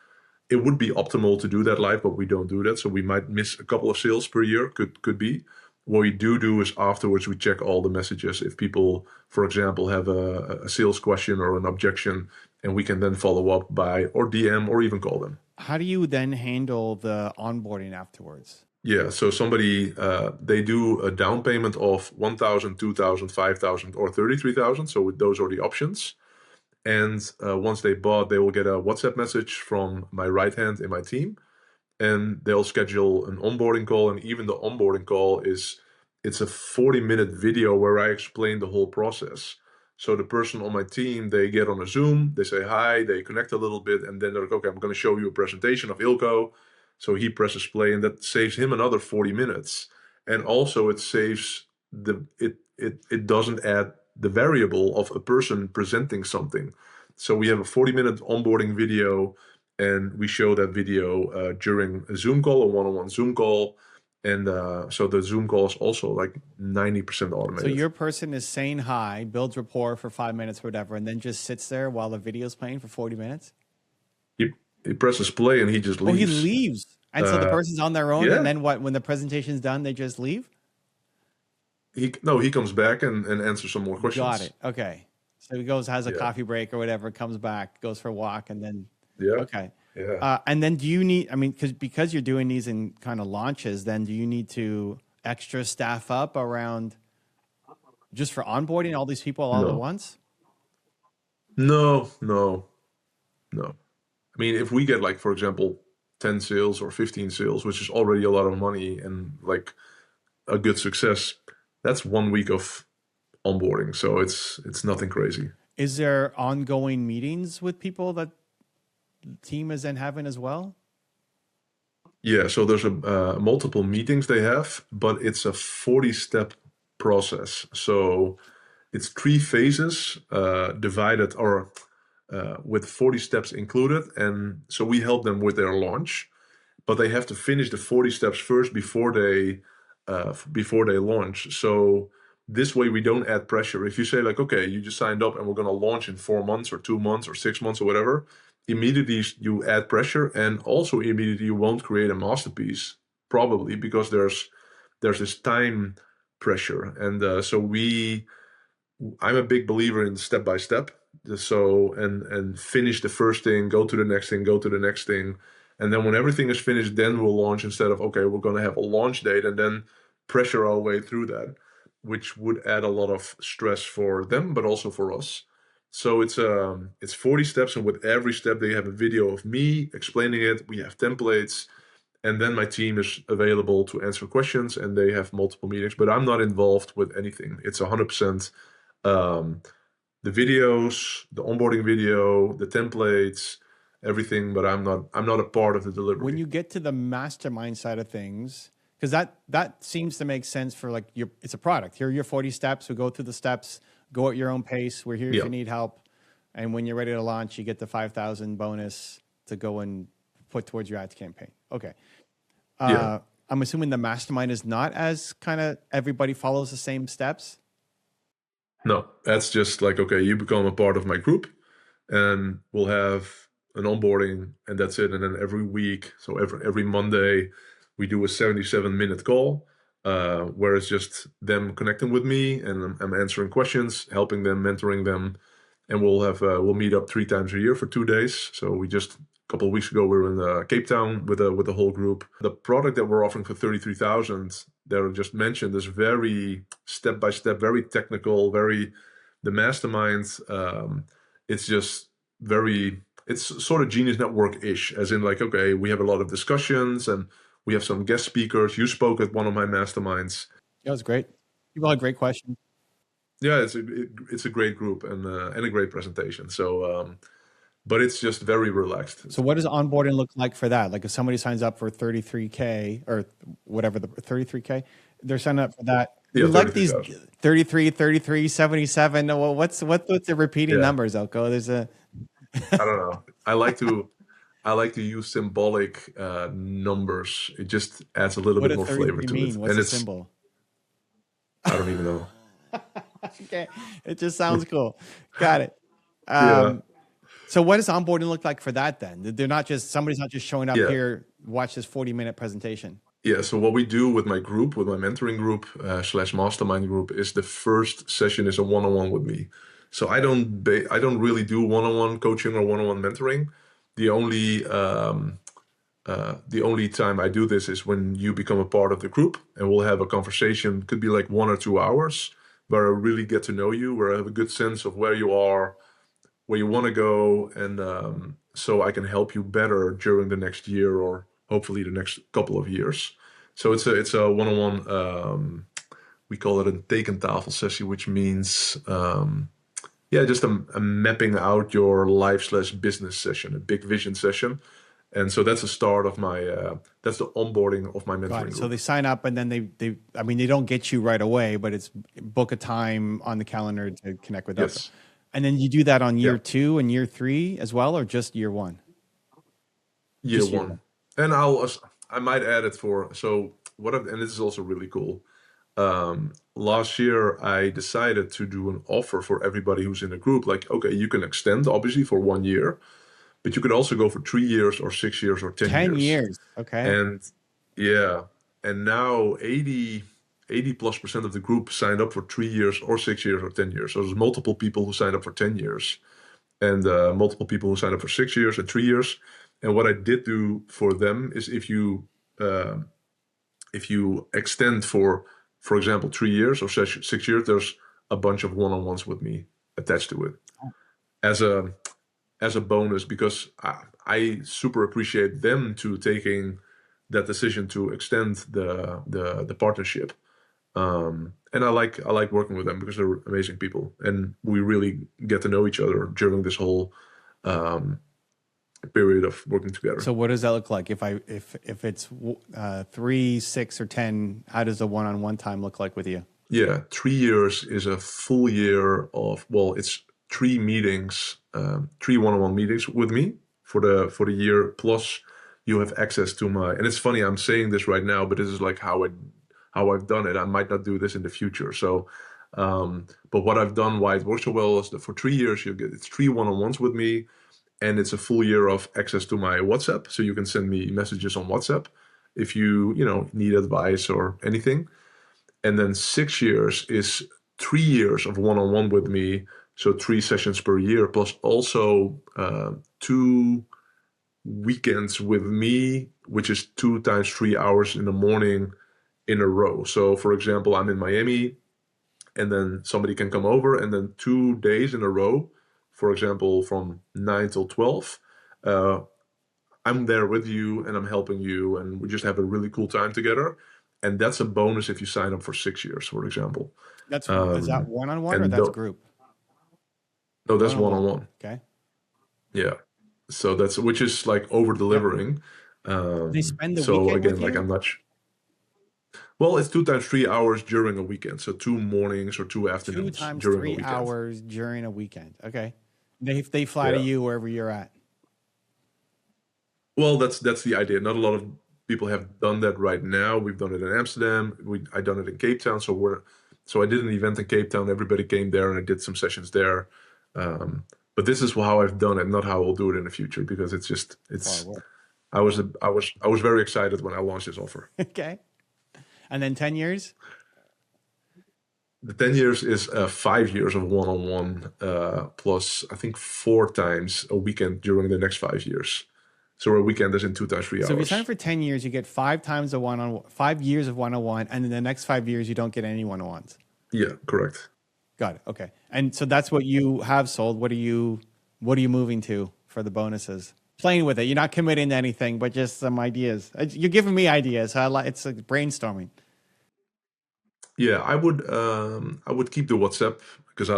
it would be optimal to do that live, but we don't do that. So we might miss a couple of sales per year. Could be. What we do is afterwards we check all the messages. If people, for example, have a sales question or an objection, and we can then follow up by or DM or even call them. How do you then handle the onboarding afterwards? Yeah, so somebody they do a down payment of 1,000, 2,000, 5,000, or 33,000. So those are the options. And once they bought, they will get a WhatsApp message from my right hand in my team, and they'll schedule an onboarding call. And even the onboarding call it's a 40-minute video where I explain the whole process. So the person on my team, they get on a Zoom, they say hi, they connect a little bit, and then they're like, okay, I'm going to show you a presentation of Eelco. So he presses play, and that saves him another 40 minutes. And also it saves it doesn't add the variable of a person presenting something. So we have a 40-minute onboarding video, and we show that video during a Zoom call, a one-on-one Zoom call. And so the Zoom call is also like 90% automated. So your person is saying hi, builds rapport for 5 minutes or whatever, and then just sits there while the video's playing for 40 minutes? He presses play and he just leaves. Oh, he leaves. And so the person's on their own, yeah. and then what? When the presentation's done, they just leave? He comes back and answers some more questions. Got it. Okay. So he goes, has a coffee break or whatever, comes back, goes for a walk, and then okay. Yeah. And then do you need, I mean, because you're doing these in kind of launches, then do you need to extra staff up around just for onboarding all these people all at once? No. I mean, if we get like, for example, 10 sales or 15 sales, which is already a lot of money and like a good success, that's 1 week of onboarding. So it's nothing crazy. Is there ongoing meetings with people that the team is then having as well? Yeah, so there's multiple meetings they have, but it's a 40-step process. So it's 3 phases divided or with 40 steps included. And so we help them with their launch, but they have to finish the 40 steps first before they launch. So this way we don't add pressure. If you say like, okay, you just signed up and we're going to launch in 4 months or 2 months or 6 months or whatever, immediately you add pressure, and also immediately you won't create a masterpiece probably, because there's this time pressure. And so I'm a big believer in step by step. So and finish the first thing, go to the next thing, go to the next thing. And then when everything is finished, then we'll launch, instead of, okay, we're going to have a launch date and then pressure our way through that, which would add a lot of stress for them, but also for us. So it's 40 steps, and with every step they have a video of me explaining it. We have templates, and then my team is available to answer questions, and they have multiple meetings, but I'm not involved with anything. It's 100% the videos, the onboarding video, the templates, everything, but I'm not a part of the delivery. When you get to the mastermind side of things, because that seems to make sense for like it's a product. Here are your 40 steps. We go through the steps, go at your own pace. We're here if you need help. And when you're ready to launch, you get the 5,000 bonus to go and put towards your ads campaign. Okay. I'm assuming the mastermind is not as kind of everybody follows the same steps. No, that's just like, okay, you become a part of my group and we'll have an onboarding and that's it. And then every week, so every Monday, we do a 77-minute call where it's just them connecting with me, and I'm answering questions, helping them, mentoring them. And we'll meet up 3 times a year for 2 days. So we just, a couple of weeks ago, we were in Cape Town with the whole group. The product that we're offering for 33,000 that I just mentioned is very step-by-step, very technical, the Mastermind. It's just it's sort of Genius Network-ish, as in like, okay, we have a lot of discussions and we have some guest speakers. You spoke at one of my masterminds. That was great. People had great questions. Yeah, it's a great group and a great presentation. So, but it's just very relaxed. So what does onboarding look like for that? Like if somebody signs up for 33K or whatever, the 33K, they're signing up for that. Yeah, like these 33, 77. Well, what's the repeating numbers, Eelco? There's I don't know. I like to use symbolic numbers. It just adds a little bit more flavor to it. What's a symbol? I don't even know. Okay, it just sounds cool. Got it. So what does onboarding look like for that then? They're not just, somebody's not just showing up Yeah. here, watch this 40-minute presentation. Yeah, so what we do with my group, with my mentoring group slash mastermind group, is the first session is a one-on-one with me. So I don't really do one-on-one coaching or one-on-one mentoring. The only the only time I do this is when you become a part of the group, and we'll have a conversation. Could be like 1 or 2 hours, where I really get to know you, where I have a good sense of where you are, where you want to go, and so I can help you better during the next year or hopefully the next couple of years. So it's a one-on-one. We call it a tekentafel sessie, which means yeah, just a mapping out your life slash business session, a big vision session. And so that's the start of my that's the onboarding of my Got mentoring it. So group. they sign up and then they I mean, they don't get you right away, but it's book a time on the calendar to connect with Elko. Yes. And then you do that on Yeah. year 2 and year 3 as well, or just year 1? Year Just year 1. one. And I might add it for so what I've, and this is also really cool. Last year I decided to do an offer for everybody who's in the group. Like, okay, you can extend obviously for 1 year, but you could also go for 3 years or 6 years or 10 10 years. years. Okay. And yeah, and now 80+% of the group signed up for 3 years or 6 years or 10 years. So there's multiple people who signed up for 10 years and multiple people who signed up for 6 years and 3 years. And what I did do for them is uh, if you extend for example, 3 years or 6 years, there's a bunch of one-on-ones with me attached to it as a bonus because I super appreciate them to taking that decision to extend the partnership. And I like working with them because they're amazing people, and we really get to know each other during this whole period of working together. So what does that look like? If it's 3, 6, or 10, how does the one-on-one time look like with you? Yeah, 3 years is a full year of, well, it's 3 meetings, 3 one-on-one meetings with me for the year. Plus, you have access to my, and it's funny I'm saying this right now, but this is like how I've done it. I might not do this in the future. So, but what I've done, why it works so well, is that for 3 years you get it's 3 one-on-ones with me, and it's a full year of access to my WhatsApp. So you can send me messages on WhatsApp if you need advice or anything. And then 6 years is 3 years of one-on-one with me. So 3 sessions per year, plus also 2 weekends with me, which is 2 times 3 hours in the morning in a row. So for example, I'm in Miami and then somebody can come over, and then 2 days in a row, for example, from 9 till 12, I'm there with you and I'm helping you, and we just have a really cool time together. And that's a bonus if you sign up for 6 years, for example. Is that one-on-one or And that's group? no, that's One-on-one. one-on-one. Okay. Yeah. So that's, which is like over delivering. They spend the So weekend again, with like you? I'm not. Well, it's 2 times 3 hours during a weekend. So 2 mornings or 2 afternoons 2 times during a 3 weekend. hours during a weekend. Okay. They fly to Yeah. you wherever you're at. Well, that's the idea. Not a lot of people have done that right now. We've done it in Amsterdam. I done it in Cape Town. So I did an event in Cape Town. Everybody came there, and I did some sessions there. But this is how I've done it, not how I'll do it in the future, because it's Hard work. I was very excited when I launched this offer. Okay. And then 10 years? The 10 years is 5 years of one-on-one, plus I think 4 times a weekend during the next 5 years. So a weekend is in 2 times 3 hours. So if you sign for 10 years, you get 5 years of one-on-one, and in the next 5 years, you don't get any one-on-ones. Yeah, correct. Got it. Okay. And so that's what you have sold. What are you moving to for the bonuses? Playing with it. You're not committing to anything, but just some ideas. You're giving me ideas. So it's like brainstorming. Yeah, I would keep the WhatsApp because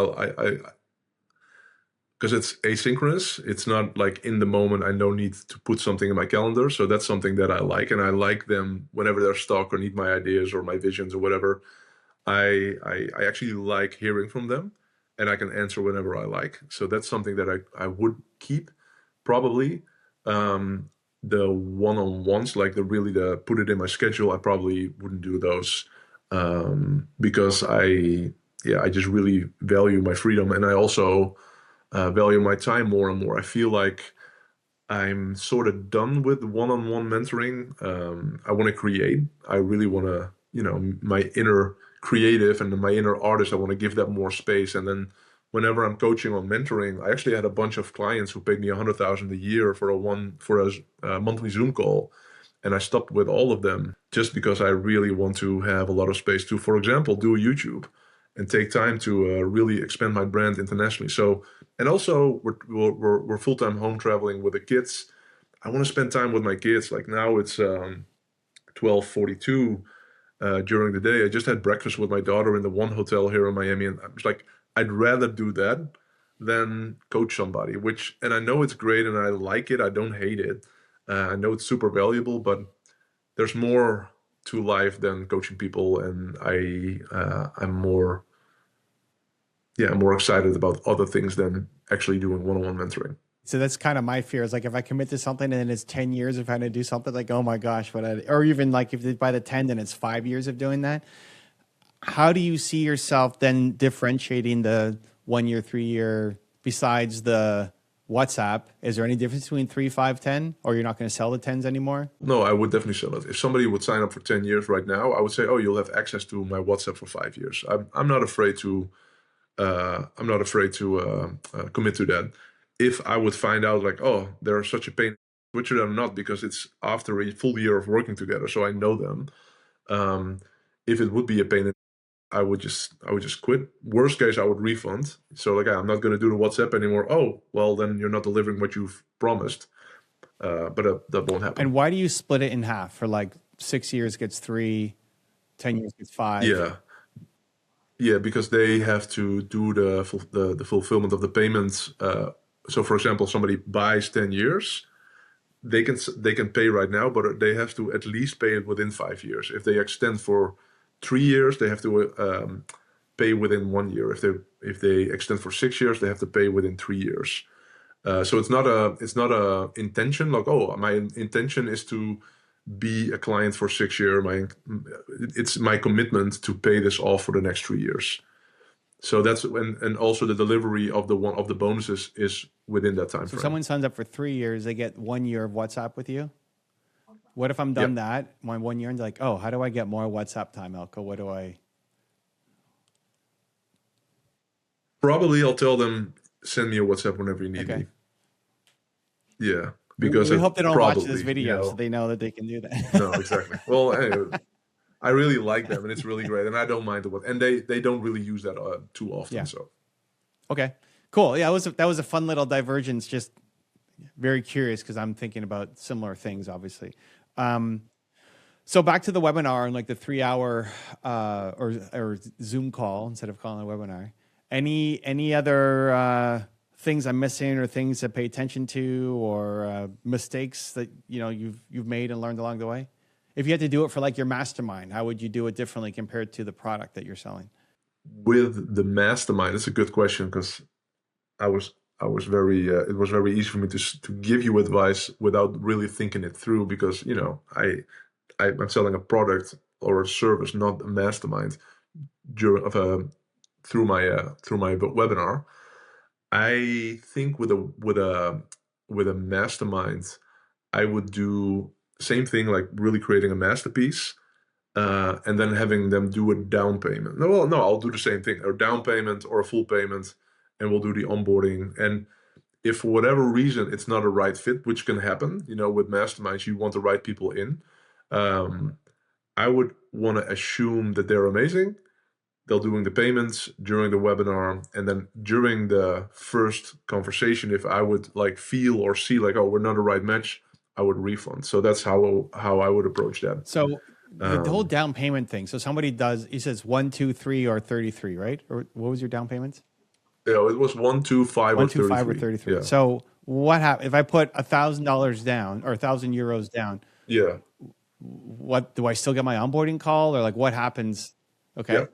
because it's asynchronous. It's not like in the moment. I no need to put something in my calendar. So that's something that I like, and I like them whenever they're stuck or need my ideas or my visions or whatever. I actually like hearing from them, and I can answer whenever I like. So that's something that I would keep probably. The one-on-ones, like the put it in my schedule, I probably wouldn't do those because I just really value my freedom, and I also value my time more and more. I feel like I'm sort of done with one-on-one mentoring. I want to create. I really want to, my inner creative and my inner artist, I want to give that more space. And then whenever I'm coaching on mentoring, I actually had a bunch of clients who paid me 100,000 a year for a monthly Zoom call. And I stopped with all of them just because I really want to have a lot of space to, for example, do a YouTube and take time to really expand my brand internationally. So, and also we're full-time home traveling with the kids. I want to spend time with my kids. Like now it's 12:42 during the day. I just had breakfast with my daughter in the one hotel here in Miami, and I was like, I'd rather do that than coach somebody. And I know it's great, and I like it. I don't hate it. I know it's super valuable, but there's more to life than coaching people, and I'm more I'm more excited about other things than actually doing one-on-one mentoring. So that's kind of my fear. Is like if I commit to something and then it's 10 years of trying to do something, like, oh my gosh, or even like if by the 10, then it's 5 years of doing that. How do you see yourself then differentiating the 1 year, 3 year, besides the WhatsApp? Is there any difference between 3, 5, 10, or you're not going to sell the 10s anymore? No, I would definitely sell it. If somebody would sign up for 10 years right now, I would say, oh, you'll have access to my WhatsApp for 5 years. I'm not afraid to commit to that. If I would find out like, oh, they're such a pain, which I'm not, because it's after a full year of working together, so I know them. If it would be a pain, I would just quit. Worst case, I would refund. So like, I'm not going to do the WhatsApp anymore. Oh, well, then you're not delivering what you've promised. But that won't happen. And why do you split it in half? For like 6 years gets 3, 10 years gets 5. Yeah, because they have to do the fulfillment of the payments. So, for example, somebody buys 10 years, they can pay right now, but they have to at least pay it within 5 years. If they extend for 3 years, they have to pay within 1 year. If they extend for 6 years, they have to pay within 3 years. So it's not a intention like, oh, my intention is to be a client for 6 years. It's my commitment to pay this off for the next 3 years. So that's and also the delivery of the bonuses is within that time frame. So someone signs up for 3 years, they get 1 year of WhatsApp with you. What if I'm done that my 1 year and they're like, oh, how do I get more WhatsApp time, Eelco? What do I? Probably I'll tell them, send me a WhatsApp whenever you need me. Yeah. Because we hope they don't watch this video, so they know that they can do that. No, exactly. Well, anyway, I really like them, and it's really great, and I don't mind the and they don't really use that too often. Yeah. So, okay, cool. Yeah, that was a fun little divergence. Just very curious because I'm thinking about similar things, obviously. So back to the webinar and like the 3 hour or Zoom call instead of calling it a webinar. Any other things I'm missing or things to pay attention to or mistakes that you've made and learned along the way? If you had to do it for like your mastermind, how would you do it differently compared to the product that you're selling? With the mastermind, it's a good question because I was very it was very easy for me to give you advice without really thinking it through because I'm selling a product or a service, not a mastermind through my webinar. I think with a mastermind, I would do the same thing, like really creating a masterpiece, and then having them do a down payment. No, I'll do the same thing, a down payment or a full payment, and we'll do the onboarding. And if for whatever reason it's not a right fit, which can happen, with masterminds, you want the right people in. I would want to assume that they're amazing. They're doing the payments during the webinar, and then during the first conversation, if I would like feel or see like, oh, we're not a right match, I would refund. So that's how I would approach that. So the whole down payment thing. So somebody he says 1, 2, 3, or 33, right? Or what was your down payments? Yeah, it was 1, 2, 5, 1, 2, 5, or 33. Yeah. So what happens if I put $1,000 down or €1,000 down? Yeah. What do I still get my onboarding call or like what happens? Okay. Yeah.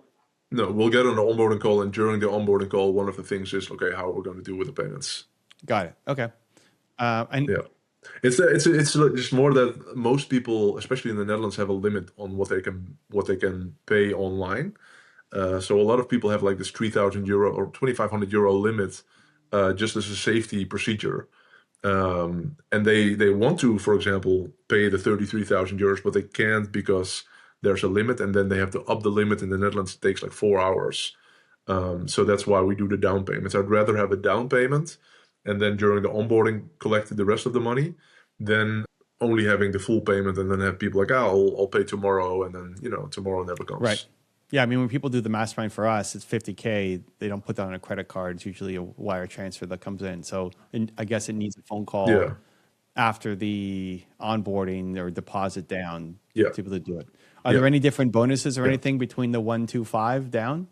No, we'll get on the onboarding call, and during the onboarding call, one of the things is, okay, how are we going to do with the payments? Got it. Okay. And yeah, it's just more that most people, especially in the Netherlands, have a limit on what they can pay online. So a lot of people have like this €3,000 or €2,500 limit just as a safety procedure. And they want to, for example, pay the 33,000 euros, but they can't because there's a limit, and then they have to up the limit in the Netherlands. It takes like 4 hours. So that's why we do the down payments. I'd rather have a down payment and then during the onboarding collect the rest of the money than only having the full payment and then have people like, oh, I'll pay tomorrow, and then tomorrow never comes. Right. Yeah, I mean, when people do the mastermind for us, it's 50K. They don't put that on a credit card. It's usually a wire transfer that comes in. So I guess it needs a phone call after the onboarding or deposit down to be able to do it. Are there any different bonuses or anything between the 1, 2, 5 down?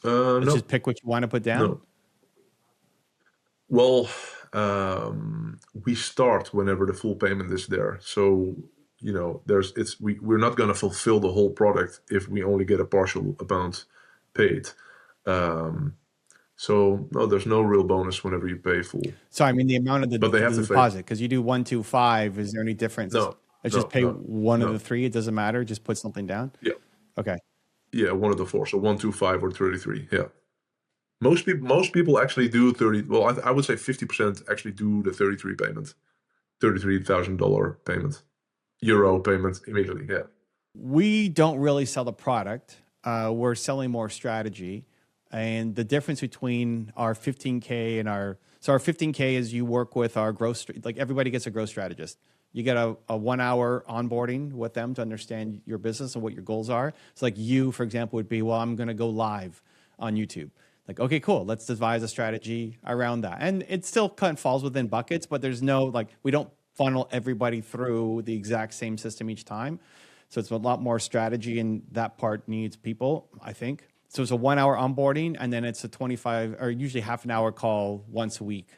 Let's just pick what you want to put down. No. Well, we start whenever the full payment is there. So we're not going to fulfill the whole product if we only get a partial amount paid. So no, there's no real bonus whenever you pay full. So I mean, the amount of the deposit, because you do 1, 2, 5. Is there any difference? No. Let's just pay one of the three. It doesn't matter. Just put something down. Yeah. Okay. Yeah, one of the four. So 1, 2, 5, or 33. Yeah. Most people actually do 30. Well, I would say 50% actually do the 33 payment, $33,000 payment, euro payment immediately. Yeah. We don't really sell the product. We're selling more strategy, and the difference between our 15K and our 15K is you work with our growth, like everybody gets a growth strategist. You get a 1 hour onboarding with them to understand your business and what your goals are. It's like you, for example, would be, well, I'm going to go live on YouTube. Like, okay, cool. Let's devise a strategy around that. And it still kind of falls within buckets, but there's no, like, we don't funnel everybody through the exact same system each time. So it's a lot more strategy, and that part needs people, I think. So it's a 1 hour onboarding, and then it's a 25 or usually half an hour call once a week,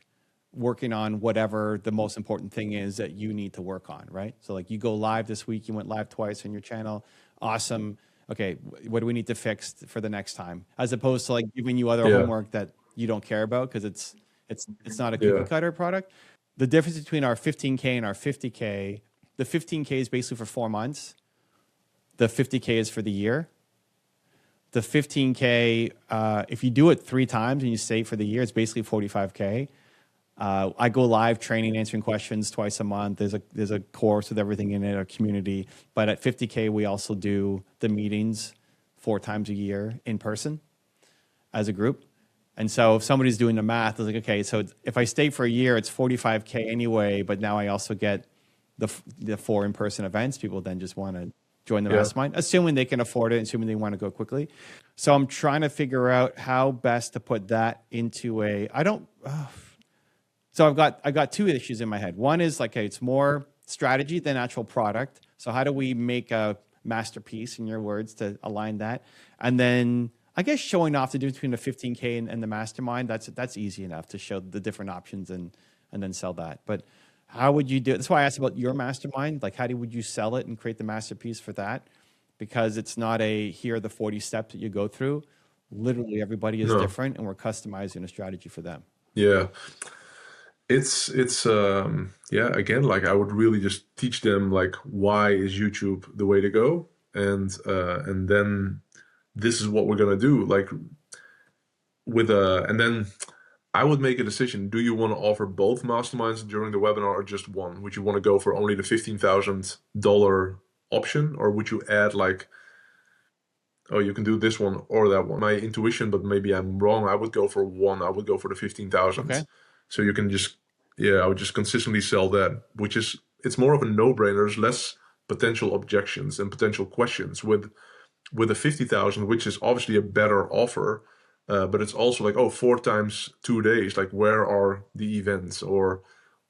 working on whatever the most important thing is that you need to work on, right? So like you go live this week, you went live twice on your channel. Awesome. Okay, what do we need to fix for the next time? As opposed to like giving you other homework that you don't care about because it's not a cookie cutter product. The difference between our 15K and our 50K, the 15K is basically for 4 months. The 50K is for the year. The 15K, if you do it 3 times and you stay for the year, it's basically 45K. I go live training, answering questions twice a month. There's a course with everything in it, a community. But at 50K, we also do the meetings 4 times a year in person as a group. And so if somebody's doing the math, it's like, okay, so if I stay for a year, it's 45K anyway, but now I also get the 4 in-person events. People then just want to join the mastermind, assuming they can afford it, assuming they want to go quickly. So I'm trying to figure out how best to put that into So I've got 2 issues in my head. One is like, okay, it's more strategy than actual product. So how do we make a masterpiece, in your words, to align that? And then I guess showing off the difference between the 15K and the mastermind, that's easy enough to show the different options and then sell that. But how would you do it? That's why I asked about your mastermind. Like, would you sell it and create the masterpiece for that? Because it's not here are the 40 steps that you go through. Literally everybody is different, and we're customizing a strategy for them. Yeah. It's again, like I would really just teach them like, why is YouTube the way to go? And then this is what we're going to do. Like and then I would make a decision. Do you want to offer both masterminds during the webinar or just one? Would you want to go for only the $15,000 option, or would you add like, oh, you can do this one or that one? My intuition, but maybe I'm wrong. I would go for one. I would go for the 15,000. Okay. So you can just, I would just consistently sell that, it's more of a no-brainer. There's less potential objections and potential questions with a 50,000, which is obviously a better offer. But it's also like, 4 times 2 days. Like, where are the events? Or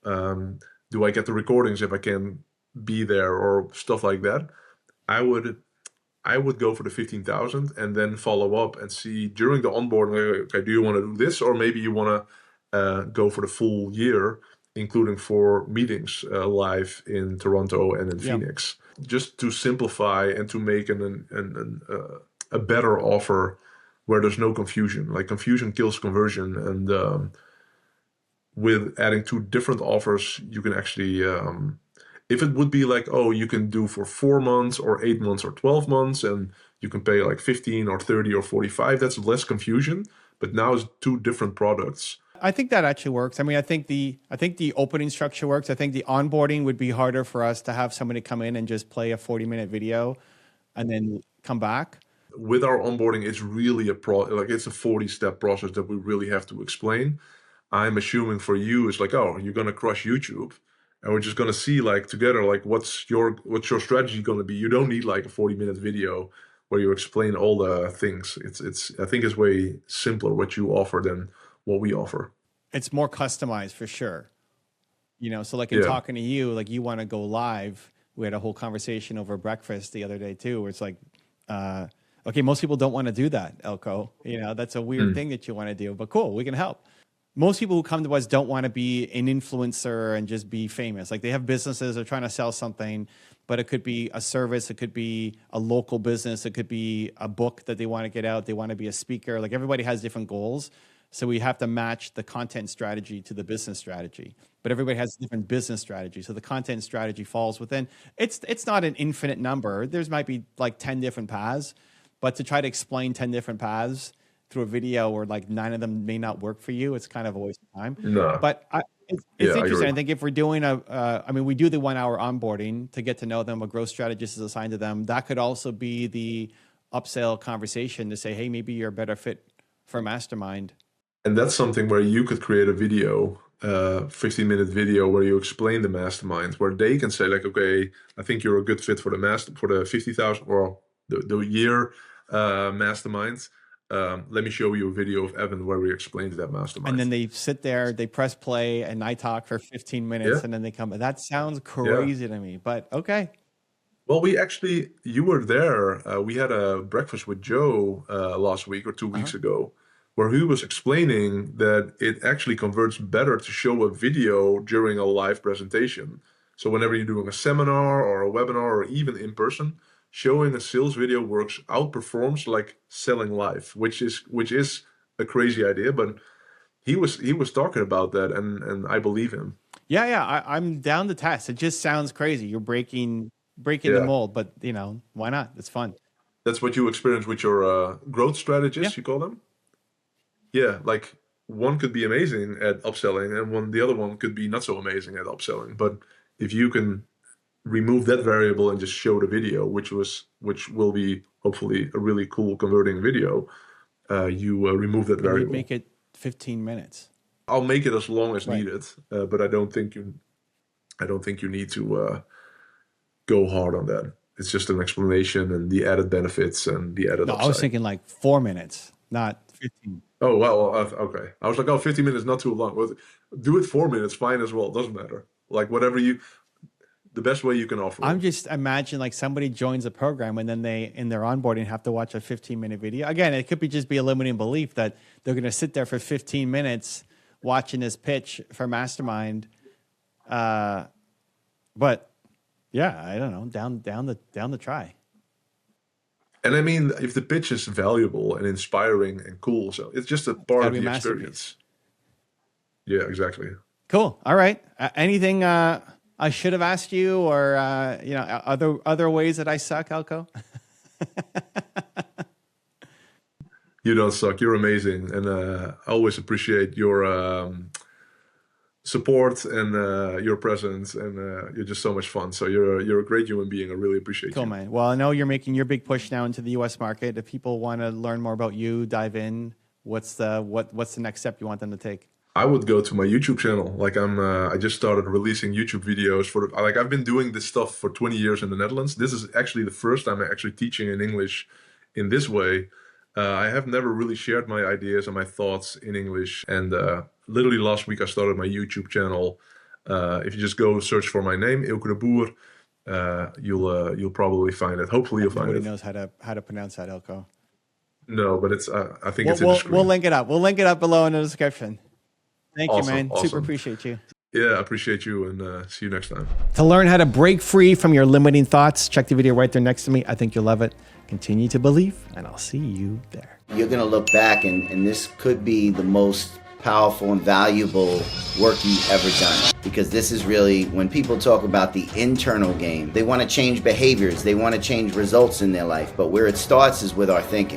do I get the recordings if I can be there, or stuff like that? I would go for the 15,000 and then follow up and see during the onboarding, okay, do you want to do this? Or maybe you want to go for the full year, including 4 meetings live in Toronto and in Phoenix, just to simplify and to make a better offer where there's no confusion. Like, confusion kills conversion. And with adding 2 different offers, you can actually, if it would be like, you can do for 4 months or 8 months or 12 months, and you can pay like 15 or 30 or 45, that's less confusion. but now it's two different products. I think that actually works. I mean, I think the opening structure works. I think the onboarding would be harder for us to have somebody come in and just play a 40-minute video and then come back. With our onboarding, it's really it's a 40-step process that we really have to explain. I'm assuming for you, it's like, oh, you're gonna crush YouTube, and we're just gonna see like together, like what's your strategy gonna be. You don't need like a 40-minute video where you explain all the things. I think it's way simpler what you offer than what we offer. It's more customized for sure. So like in talking to you, like you want to go live. We had a whole conversation over breakfast the other day too, where it's like, okay, most people don't want to do that, Eelco. That's a weird thing that you want to do, but cool, we can help. Most people who come to us don't want to be an influencer and just be famous. Like they have businesses, they're trying to sell something, but it could be a service, it could be a local business, it could be a book that they want to get out, they want to be a speaker. Like everybody has different goals. So we have to match the content strategy to the business strategy, but everybody has a different business strategy. So the content strategy falls within, it's not an infinite number. There's might be like 10 different paths, but to try to explain 10 different paths through a video where like 9 of them may not work for you, it's kind of a waste of time. No. But it's interesting. I think if we're doing we do the 1 hour onboarding to get to know them, a growth strategist is assigned to them. That could also be the upsell conversation to say, hey, maybe you're a better fit for Mastermind. And that's something where you could create a video, 15-minute video where you explain the Mastermind, where they can say like, okay, I think you're a good fit for the 50,000 or the year Mastermind. Let me show you a video of Evan where we explained that Mastermind. And then they sit there, they press play, and I talk for 15 minutes, and then they come. That sounds crazy to me, but okay. Well, you were there. We had a breakfast with Joe last week or 2 weeks ago, where he was explaining that it actually converts better to show a video during a live presentation. So whenever you're doing a seminar or a webinar or even in person, showing a sales video outperforms like selling live, which is a crazy idea, but he was talking about that, and I believe him. Yeah, I'm down to test. It just sounds crazy. You're breaking the mold, but why not? It's fun. That's what you experience with your growth strategists, you call them? Yeah, like one could be amazing at upselling, and the other one could be not so amazing at upselling. But if you can remove that variable and just show the video, which will be hopefully a really cool converting video, you remove that variable. Make it 15 minutes. I'll make it as long as needed, but I don't think you need to go hard on that. It's just an explanation and the added benefits and the added upside. I was thinking like 4 minutes, not 15. Oh, well, okay. I was like, 15 minutes, not too long. Well, do it 4 minutes, fine as well. It doesn't matter. Like whatever the best way you can offer. I'm just imagine like somebody joins a program and then they, in their onboarding, have to watch a 15-minute video. Again, it could just be a limiting belief that they're going to sit there for 15 minutes watching this pitch for Mastermind. But yeah, I don't know, down the try. And I mean, if the pitch is valuable and inspiring and cool, so it's just a part of the experience. Yeah, exactly. Cool. All right. Anything I should have asked you, or other ways that I suck, Eelco? You don't suck. You're amazing, and I always appreciate your support and your presence, and you're just so much fun. So you're a great human being. I really appreciate you. Cool, man. Well, I know you're making your big push now into the U.S. market. If people want to learn more about you, dive in. What's the next step you want them to take? I would go to my YouTube channel. Like I just started releasing YouTube videos I've been doing this stuff for 20 years in the Netherlands. This is actually the first time I'm actually teaching in English in this way. I have never really shared my ideas and my thoughts in English. And literally last week I started my YouTube channel. If you just go search for my name, Eelco de Boer, you'll probably find it. Hopefully you'll find it. Nobody knows how to pronounce that, Eelco. No, but it's I think it's in the screen. We'll link it up. We'll link it up below in the description. Thank you, man. Awesome. Super appreciate you. Yeah, I appreciate you, and see you next time. To learn how to break free from your limiting thoughts, check the video right there next to me. I think you'll love it. Continue to believe, and I'll see you there. You're going to look back, and this could be the most powerful and valuable work you've ever done. Because this is really, when people talk about the internal game, they want to change behaviors. They want to change results in their life. But where it starts is with our thinking.